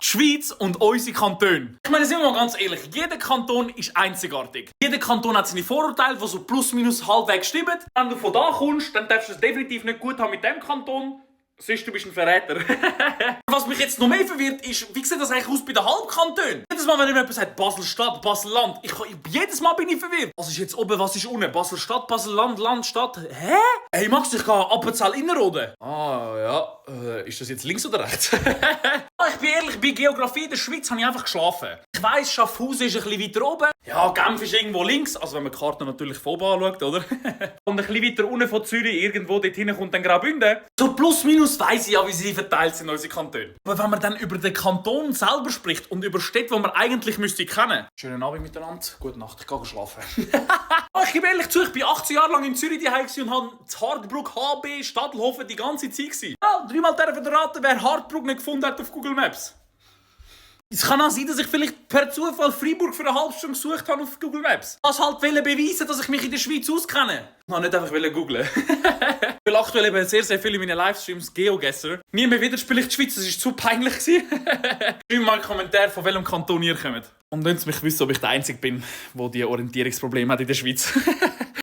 Schweiz und unsere Kantone. Ich meine, sind wir mal ganz ehrlich, jeder Kanton ist einzigartig. Jeder Kanton hat seine Vorurteile, die so plus minus halbwegs stimmen. Wenn du von da kommst, dann darfst du es definitiv nicht gut haben mit dem Kanton. Sonst du bist ein Verräter. Was mich jetzt noch mehr verwirrt ist, wie sieht das eigentlich aus bei den Halbkantonen? Jedes Mal, wenn jemand sagt Basel-Stadt, Basel-Land, jedes Mal bin ich verwirrt. Was ist jetzt oben, was ist unten? Basel-Stadt, Basel-Land, Land-Stadt. Hä? Hey Max, ich gehe Appenzell-Innerrhoden. Ah ja, ist das jetzt links oder rechts? Ich bin ehrlich, bei Geografie in der Schweiz habe ich einfach geschlafen. Ich weiss, Schaffhausen ist ein bisschen weiter oben. Ja, Genf ist irgendwo links, also wenn man die Karte natürlich von oben anschaut, oder? Und ein bisschen weiter unten von Zürich, irgendwo dort hinten kommt dann Graubünden. So plus minus weiss ich ja, wie sie verteilt sind, unsere Kantone. Aber wenn man dann über den Kanton selber spricht und über Städte, die man eigentlich müsste kennen. Schönen Abend miteinander, gute Nacht, ich gehe schlafen. Ich gebe ehrlich zu, ich bin 18 Jahre lang in Zürich daheim und habe in Hardbruck, HB, Stadelhofen die ganze Zeit gewesen. Ja, dreimal raten, wer Hardbruck nicht gefunden hat auf Google Maps. Es kann auch sein, dass ich vielleicht per Zufall Freiburg für eine halbe Stunde gesucht habe auf Google Maps. Ich wollte halt beweisen, dass ich mich in der Schweiz auskenne. Ich wollte nicht einfach googlen. Ich will aktuell eben sehr, sehr viel in meinen Livestreams GeoGuessr. Nie mehr wieder spiele ich die Schweiz, das war zu peinlich. Schreibt mal einen Kommentar, von welchem Kanton ihr kommt. Und lasst mich wissen, ob ich der Einzige bin, der diese Orientierungsprobleme hat in der Schweiz.